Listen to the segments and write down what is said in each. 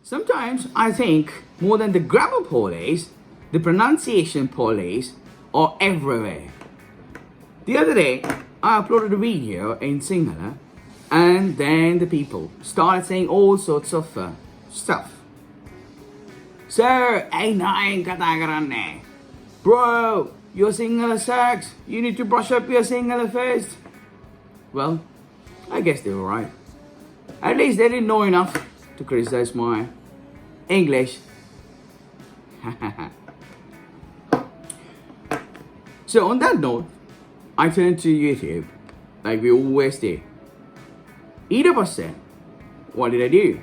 Sometimes I think more than the grammar police, the pronunciation police are everywhere. The other day, I uploaded a video in Sinhala, and then the people started saying all sorts of stuff. Sir, ain't I kata karanne? Bro, your Sinhala sucks. You need to brush up your Sinhala first. Well, I guess they were right. At least they didn't know enough to criticize my English. So on that note, I turned to YouTube, like we always do. ඊට පස්සේ, what did I do?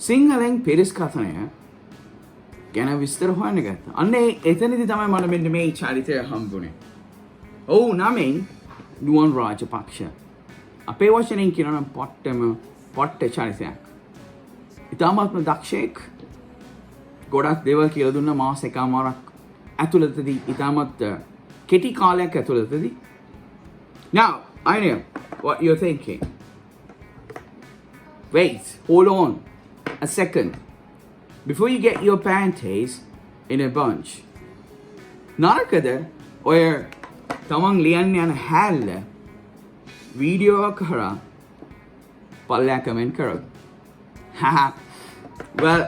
සිංහලෙන් පිරිස් කතනය ගැන විස්තර හොයන්න ගත්තා. අන්න එතනදී තමයි මට මෙන්න මේ චරිතය හම්බුනේ. ඔව් නමින් නුවන් රාජපක්ෂ. අපේ වචනෙන් කියනවා නම් පොට්ට චරිතයක්. ඉතාමත්ම දක්ෂයෙක්. ගොඩක් දේවල් කියලා දුන්න මාස එකමාරක් ඇතුළතදී ඉතාමත් කෙටි කාලයක් ඇතුළතදී. Now, I know what you're thinking. Wait, hold on a second. Before you get your panties in a bunch, නරකද ඔය තමන් ලියන්න යන හැල්ල වීඩියෝ කරා පල්ලෙහා කමෙන්ට් කරොත්. Haha. Well,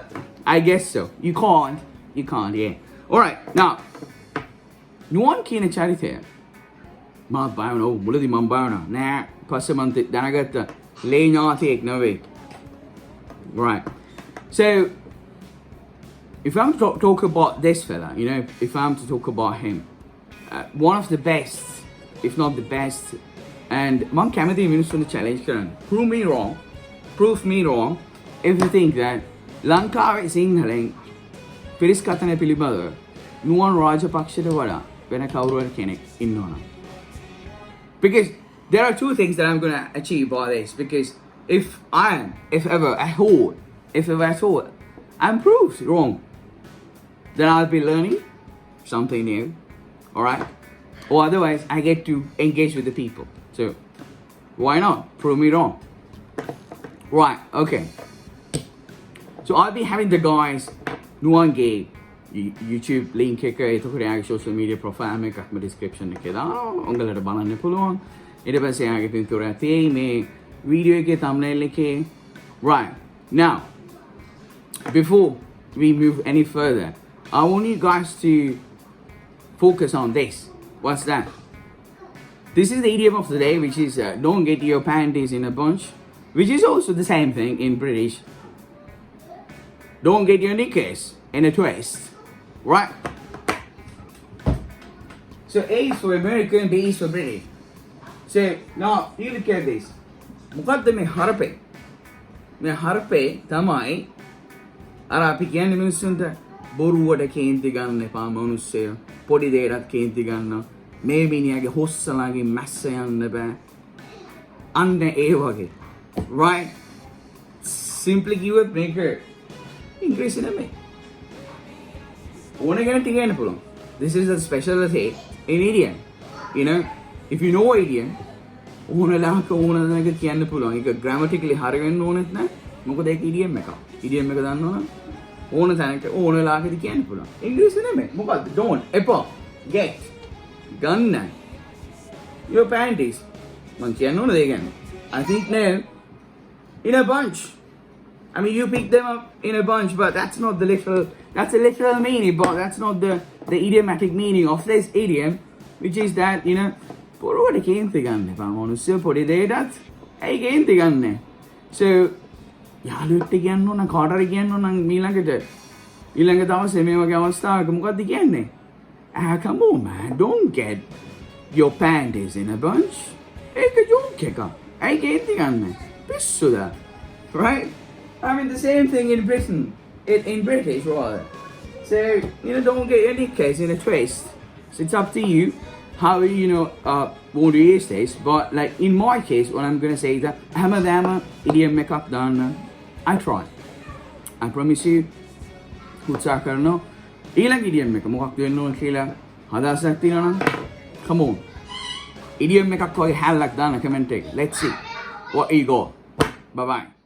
I guess so. You can't, yeah. Alright, now, නුවන් කියන චරිතය මා බයවන මුලදී මම බයවන නෑ පස්සේ මම දැනගත්ත ලේ ඥාතියෙක් නෙවෙයි. Right. So, if I'm to talk about this fella, you know, if I'm to talk about him, one of the best, if not the best, and මම කැමති මිනිස්සුන්ට challenge කරන්න. Prove me wrong if you think that ලංකාවේ සිංහලෙන් පිරිස් කතනය පිළිබඳව නුවන් රාජපක්ෂට වඩා වෙන කවුරුහරි කෙනෙක් ඉන්නවනම්. Because there are two things that I'm going to achieve by this. Because if ever at all, I'm proved wrong, then I'll be learning something new. Alright? Or otherwise, I get to engage with the people. So, why not? Prove me wrong. Right, okay. So, I'll be having the guys, Nuan Gay, YouTube link එක එතකොට යාගේ social media profile එකක්ම description එකේ දානවා. උංගලට බලන්න පුළුවන්. ඊට පස්සේ යාගේ පින්තූරය තියෙයි මේ video එකේ thumbnail එකේ. Right. Now, before we move any further, I want you guys to focus on this. What's that? This is the idiom of the day, which is don't get your panties in a bunch, which is also the same thing in British. Don't get your knickers in a twist. Right? So A is for American, B is for British. So now you look at this. මොකද්ද මේ හරපේ? මේ හරපේ තමයි අර අපි කියන්නේ මිනිස්සුන්ට බොරුවට කේන්ති ගන්න එපා මනුස්සයෝ. පොඩි දෙයකට කේන්ති ගන්න. මේ මිනිහාගේ හොස්සලාගේ මැස්ස යන්න බෑ. අන්න ඒ වගේ. Right? Simply කිව්වොත් මේක ඉංග්‍රීසි නෙමෙයි. This is a specialty in idiom. You know, if you know idiom, grammatically හරියන්න ඕනෙත් නැහැ. මොකද ඒක idiom එකක්. Idiom එක දන්නවනම් ඕන තැනක ඕන ලාකෙදි කියන්න පුළුවන්. ඉංග්‍රීසි නෙමෙයි. මොකද්ද? Don't, එපා, get, ගන්න. Your panties. මං කියන්න ඕන දේ ගැන. I think now, in a bunch. I mean, you pick them up in a bunch, but that's not the literal, that's a literal meaning, but that's not the idiomatic meaning of this idiom, which is that, you know, පොරවට කේන්ති ගන්න එපා මොනුස්සයෝ පොඩි දෙයකටත් ඇයි කේන්ති ගන්නෙ? So, යාළුවෙක්ට කියන්න ඕන කාටරි කියන්න ඕන ඊළඟ දවසේ මේ වගේ අවස්ථාවක මොකක්ද කියන්නේ? Come on man, don't get your panties in a bunch. ඒක ජෝක් එකක්. ඇයි කේන්ති ගන්නෙ? පිස්සුද? Right? I mean, the same thing in Britain, in British rather. So, you know, don't get any case in a twist. So it's up to you how you know want to use this. But like in my case, what I'm going to say is that හැමදාම idiom එකක් දාන්න I try. I promise you. උත්සාහ කරනවා. ඊළඟ idiom එක මොකක්ද වෙන්න ඕන කියලා හදාසක් තියෙනවා නම් come on. idiom එකක් වගේ හැල්ලක් දාන්න comment එක. Let's see what you got. Bye bye.